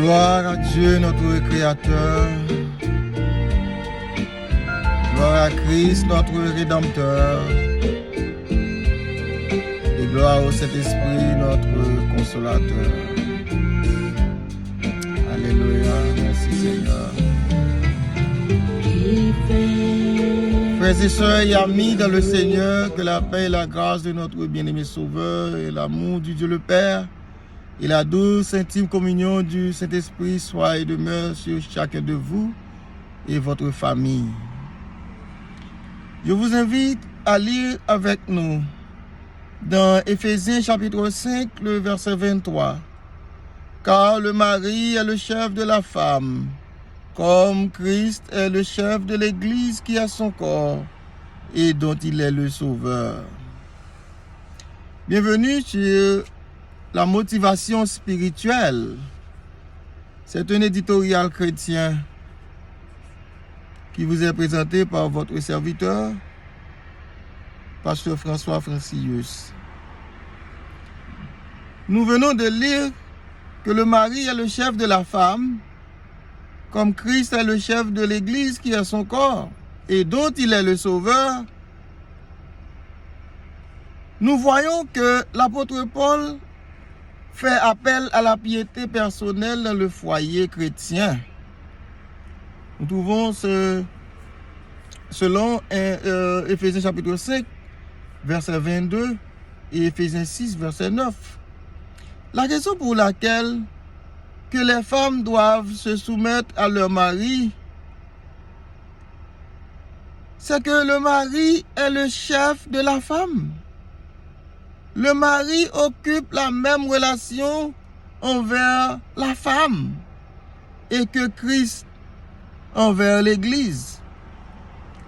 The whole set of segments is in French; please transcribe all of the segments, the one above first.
Gloire à Dieu, notre Créateur. Gloire à Christ, notre Rédempteur. Et gloire au Saint-Esprit, notre Consolateur. Alléluia, merci Seigneur. Frères et sœurs et amis dans le Seigneur, que la paix et la grâce de notre bien-aimé Sauveur et l'amour du Dieu le Père et la douce intime communion du Saint-Esprit soit et demeure sur chacun de vous et votre famille. Je vous invite à lire avec nous dans Éphésiens chapitre 5, le verset 23. Car le mari est le chef de la femme, comme Christ est le chef de l'Église qui a son corps et dont il est le sauveur. Bienvenue sur la motivation spirituelle. C'est un éditorial chrétien qui vous est présenté par votre serviteur, Pasteur François Francius. Nous venons de lire que le mari est le chef de la femme, comme Christ est le chef de l'Église qui est son corps et dont il est le sauveur. Nous voyons que l'apôtre Paul fait appel à la piété personnelle dans le foyer chrétien. Nous trouvons selon Éphésiens chapitre 5, verset 22 et Éphésiens 6, verset 9. La raison pour laquelle que les femmes doivent se soumettre à leur mari, c'est que le mari est le chef de la femme. Le mari occupe la même relation envers la femme et que Christ envers l'Église.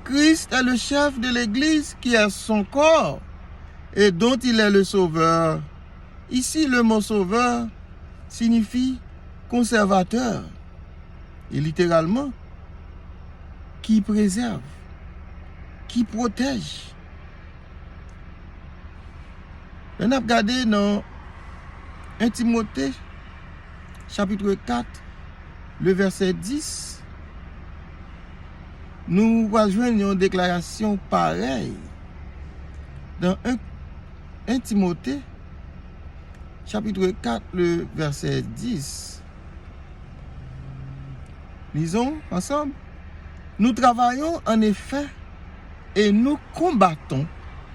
Christ est le chef de l'Église qui est son corps et dont il est le sauveur. Ici, le mot sauveur signifie conservateur et littéralement qui préserve, qui protège. On a regardé dans 1 Timothée, chapitre 4, le verset 10. Nous rejoignons une déclaration pareille dans 1 Timothée, chapitre 4, le verset 10. Lisons ensemble. Nous travaillons en effet et nous combattons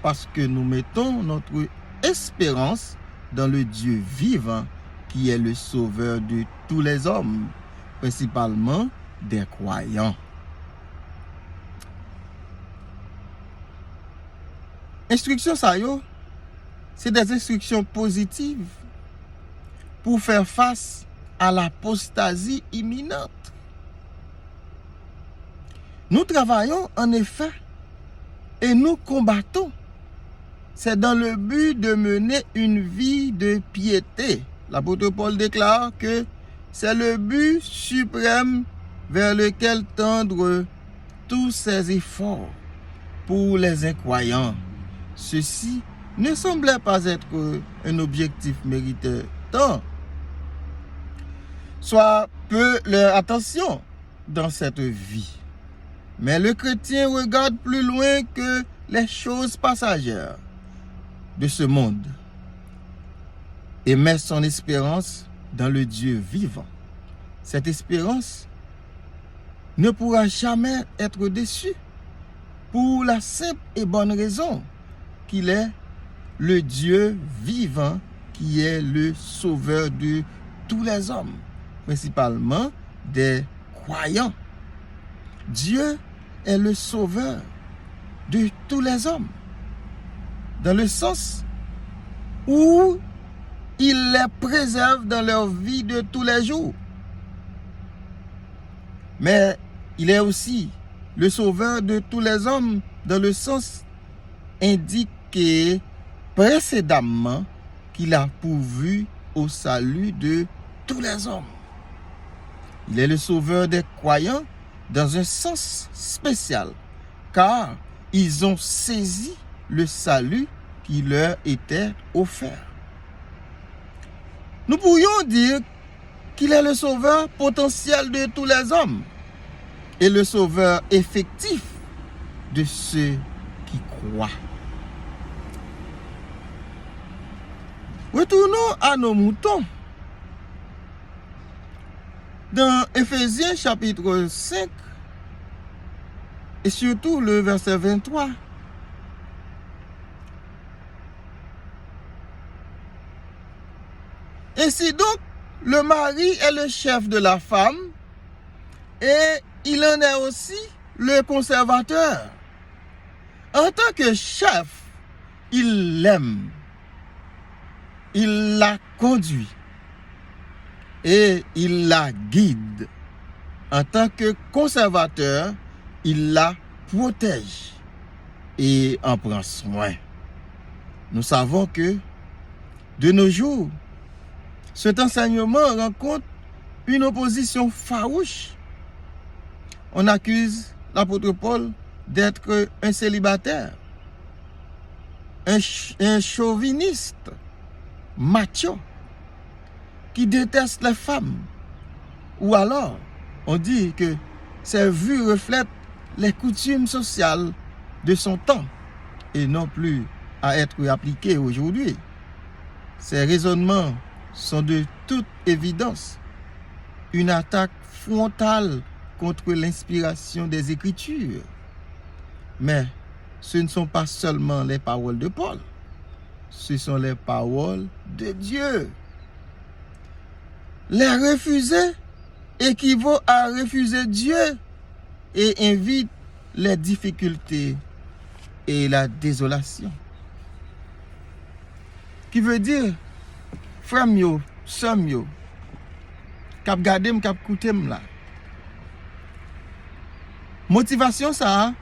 parce que nous mettons notre espérance dans le Dieu vivant qui est le sauveur de tous les hommes, principalement des croyants. Instructions ça yo, c'est des instructions positives pour faire face à l'apostasie imminente. Nous travaillons en effet et nous combattons. C'est dans le but de mener une vie de piété. L'apôtre Paul déclare que c'est le but suprême vers lequel tendent tous ses efforts pour les incroyants. Ceci ne semblait pas être un objectif méritant, soit peu leur attention dans cette vie. Mais le chrétien regarde plus loin que les choses passagères de ce monde et met son espérance dans le Dieu vivant. Cette espérance ne pourra jamais être déçue pour la simple et bonne raison qu'il est le Dieu vivant qui est le sauveur de tous les hommes, principalement des croyants. Dieu est le sauveur de tous les hommes, dans le sens où il les préserve dans leur vie de tous les jours. Mais il est aussi le sauveur de tous les hommes dans le sens indiqué précédemment qu'il a pourvu au salut de tous les hommes. Il est le sauveur des croyants dans un sens spécial, car ils ont saisi le salut qui leur était offert. Nous pourrions dire qu'il est le sauveur potentiel de tous les hommes et le sauveur effectif de ceux qui croient. Retournons à nos moutons. Dans Éphésiens chapitre 5 et surtout le verset 23, ainsi donc, le mari est le chef de la femme et il en est aussi le conservateur. En tant que chef, il l'aime, il la conduit et il la guide. En tant que conservateur, il la protège et en prend soin. Nous savons que de nos jours, cet enseignement rencontre une opposition farouche. On accuse l'apôtre Paul d'être un célibataire, un chauviniste, macho, qui déteste les femmes. Ou alors, on dit que ses vues reflètent les coutumes sociales de son temps et non plus à être appliquées aujourd'hui. Ces raisonnements sont de toute évidence une attaque frontale contre l'inspiration des Écritures. Mais ce ne sont pas seulement les paroles de Paul, ce sont les paroles de Dieu. Les refuser équivaut à refuser Dieu et invite les difficultés et la désolation. Qui veut dire, frère yo, sœur yo, kap gade m, kap koute m la. Motivation ça,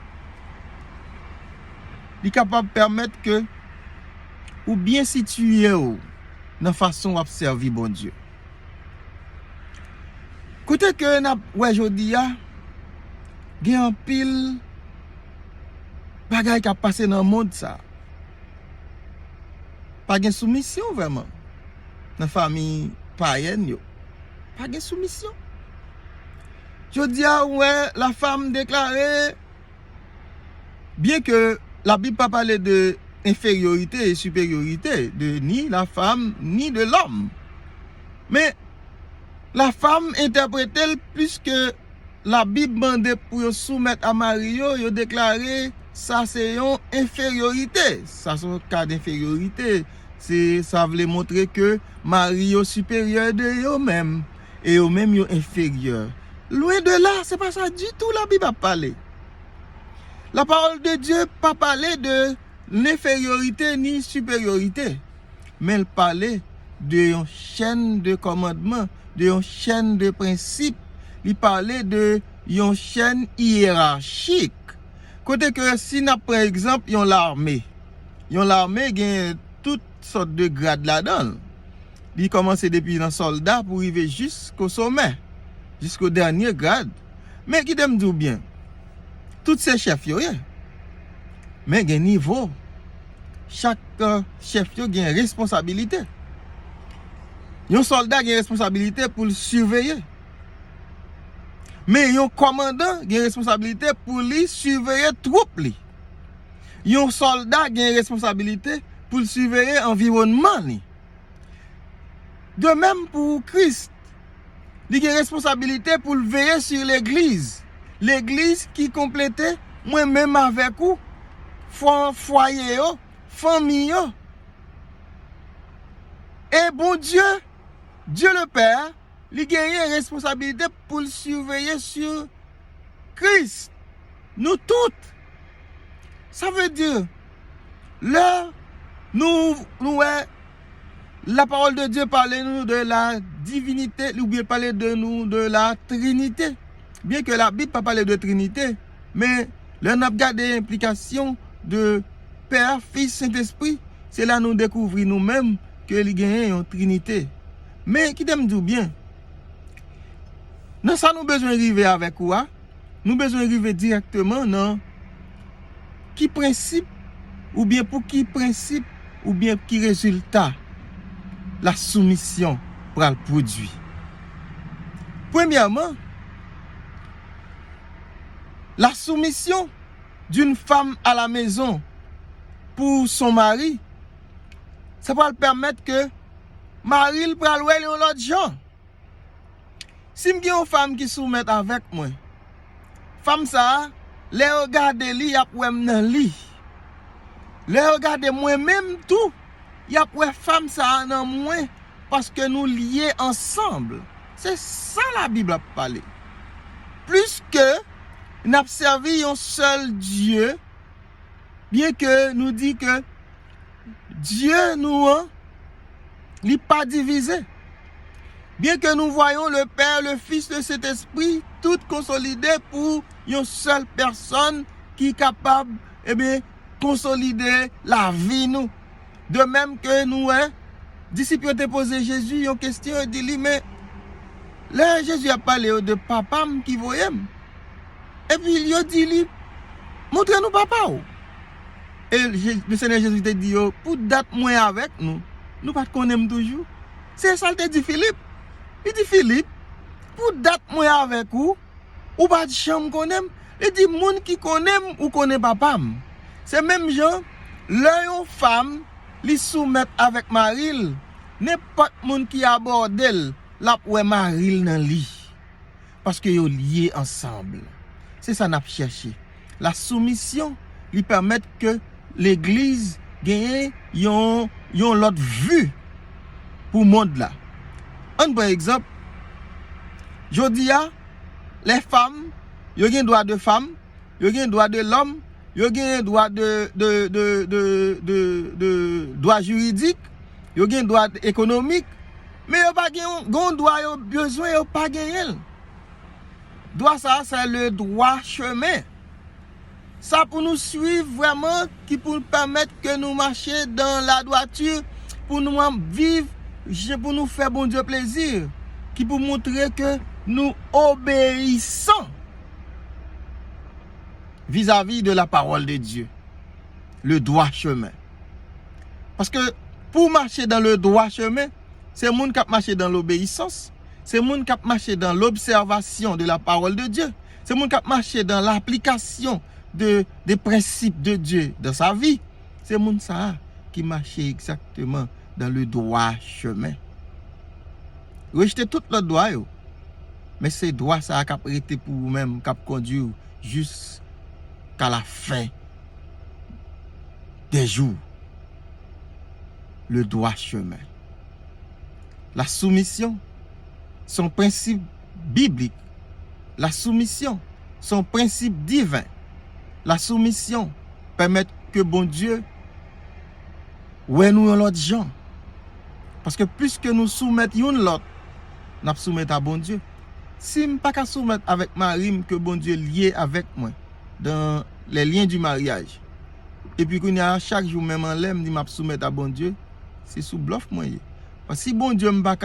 li capable permettre que ou bien situé ou dans façon observer bon Dieu. Côté que n'a ouais jodi a gen en pile bagay qui a passé dans le monde ça. Pas de soumission vraiment. Dans la famille païenne yo. Pas de soumission. Je dis ouais, la femme déclarée, bien que la Bible pas parler de infériorité et supériorité de ni la femme ni de l'homme. Mais la femme interprète plus que la Bible demande pour soumettre à Mario, yo déclaré ça c'est une infériorité. Ça c'est un cas d'infériorité. Ça voulait montrer que Mario supérieur de eux même et eux même yo inférieur. Loin de là, c'est pas ça du tout la Bible a parlé. La parole de Dieu pas parler de l'infériorité ni supériorité, mais elle parlait de une chaîne de commandements, de une chaîne de principes. Il parlait de une chaîne hiérarchique. Côté que si n'a par exemple yon l'armée gagne toutes sortes de grades là-dedans. Il commence depuis un soldat pour arriver jusqu'au sommet, jusqu'au dernier grade. Mais qui t'aime dit bien, tous ces chefs yo, mais gen niveau. Chaque chef yo gen responsabilité. Un soldat gen responsabilité pour le surveiller. Mais un commandant gen responsabilité pour lui surveiller troupe li. Un soldat gen responsabilité pour le surveiller environnement li. De même pour Christ, il a responsabilité pour veiller sur l'église. L'église qui complétait moi-même avec vous, foyer, famille. Et bon Dieu, Dieu le Père, il a une responsabilité pour le surveiller sur Christ. Nous toutes. Ça veut dire, là, nous la parole de Dieu parle nous de la divinité, ou bien parler de nous de la Trinité. Bien que la Bible pas parle de Trinité, mais là on a regardé l'implication de Père, Fils, Saint-Esprit, c'est là nous découvrons nous-mêmes que il y a une Trinité. Mais qui t'aime bien? Non, ça nous besoin arriver avec quoi? Nous besoin arriver directement dans qui principe ou bien pour qui principe ou bien qui résultat la soumission pour le produit. Premièrement, la soumission d'une femme à la maison pour son mari, ça va le permettre que mari le pral wè l'autre gens. Si m'gen une femme qui soumet avec moi, femme ça, les regarde li y a pou nan li. Les regarde moi même tout, y a pou femme ça nan moi parce que nous liés ensemble. C'est ça la Bible a parlé. Plus que n'a servi un seul Dieu, bien que nous dit que Dieu nous n'est pas divisé. Bien que nous voyons le Père, le Fils, le Saint-Esprit, tout consolidé pour une seule personne qui est capable de consolider la vie nous. De même que nous, disciples ont posé Jésus une question, il dit, mais là Jésus a parlé de papa qui voyait. Et puis il a dit, montrez-nous papa. Et le Seigneur Jésus te dit, pour date moins avec nous, nous pas qu'on aime toujours. C'est ça que dit Philippe. Il dit Philippe, pour date moi avec vous, ou pas de chambre qu'on aime. Il dit moun qui connaît ou connaît papa. C'est même gens, l'un femme, li soumettre avec Maril, n'importe moun qui aborde elle, la pou Maril nan li. Parce que yo liés ensemble. C'est ça n'a cherché. La soumission lui permet que l'église gagne yon l'autre vue pour le monde là. Un par exemple, je dis les femmes, ils ont un droit de femme, ils ont un droit de l'homme, ils ont un droit de droit juridique, ils ont un droit économique, mais ils n'ont pas un droit, ils ont besoin, ils n'ont pas gagné. Droit ça, c'est le droit chemin. Ça pour nous suivre vraiment, qui pour nous permettre que nous marchions dans la droiture, pour nous vivre, pour nous faire bon Dieu plaisir, qui pour montrer que nous obéissons vis-à-vis de la parole de Dieu, le droit chemin. Parce que pour marcher dans le droit chemin, c'est le monde qui marche dans l'obéissance, c'est le monde qui marche dans l'observation de la parole de Dieu, c'est le monde qui marche dans l'application des principes de Dieu dans sa vie. C'est le monde ça qui marche exactement dans le droit chemin. Rejeter tout le droit, mais c'est droit ça qui a été pour vous-même, qui a conduit jusqu'à la fin des jours. Le droit chemin. La soumission, son principe biblique. La soumission, son principe divin. La soumission permet que bon Dieu ouais nous l'autre gens. Parce que plus que nous soumettons l'autre, nous soumettons à bon Dieu. Si je ne peux pas soumettre avec Marie, que bon Dieu lié avec moi dans les liens du mariage, et puis qu'on a chaque jour même en l'aime, je soumettre à bon Dieu, c'est sous bluff moi. Parce que si bon Dieu me pas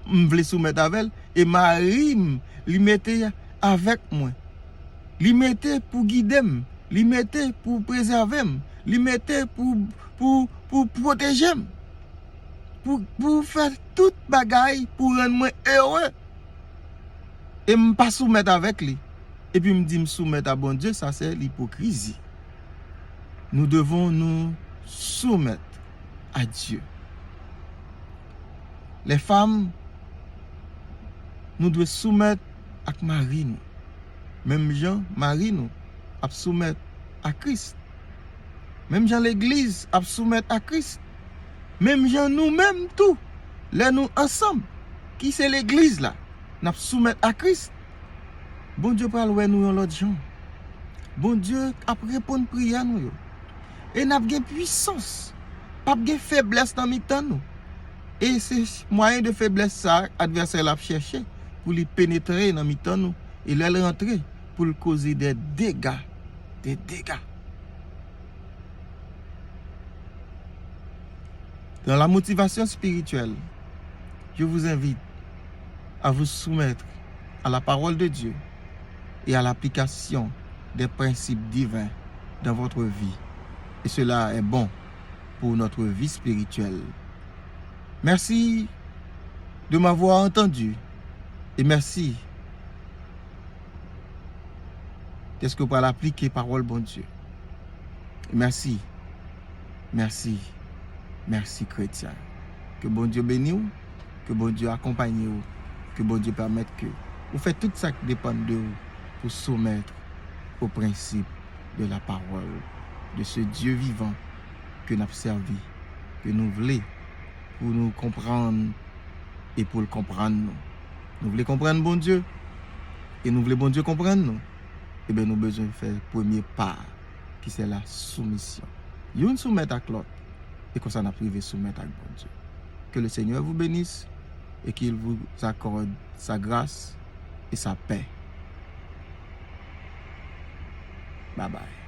me soumettre avec elle, et Marie lui mettait avec moi, lui mettait pour guider, lui mettait pour préserver, lui mettait pour protéger, pour faire toute bagaille pour rendre moi heureux. Et me pas soumettre avec lui. Et puis me dit me soumettre à bon Dieu, ça c'est l'hypocrisie. Nous devons nous soumettre à Dieu. Les femmes, nous devons soumettre à Marie. Même Jean, Marie, nous, à soumettre à Christ. Même Jean, l'église, à soumettre à Christ. Même Jean, nous-mêmes, tout. Là, nous ensemble. Qui c'est l'église là? Nous soumettre à Christ. Bon Dieu parle ouais nous l'autre gens. Bon Dieu a répondre prière nous. Et n'a pas puissance. Pas de faiblesse dans mi-temps nous. Et c'est moyen de faiblesse ça adversaire l'a cherché pour lui pénétrer dans mi-temps nous et leur rentrer pour lui causer des dégâts, des dégâts. Dans la motivation spirituelle, je vous invite à vous soumettre à la parole de Dieu et à l'application des principes divins dans votre vie. Et cela est bon pour notre vie spirituelle. Merci de m'avoir entendu Et merci. Qu'est-ce que vous pouvez appliquer parole, bon Dieu? Et merci. Merci. Merci, chrétien. Que bon Dieu bénisse vous, que bon Dieu accompagne vous, que bon Dieu permette que vous faites tout ça qui dépend de vous pour soumettre au principe de la parole, de ce Dieu vivant que nous avons servi, que nous voulons pour nous comprendre et pour le comprendre. Nous voulons comprendre bon Dieu et nous voulons bon Dieu comprendre nous. Et bien nous avons besoin de faire le premier pas qui c'est la soumission. Nous soumettre à l'autre et comme ça nous privé soumettre à bon Dieu. Que le Seigneur vous bénisse et qu'il vous accorde sa grâce et sa paix. Bye bye.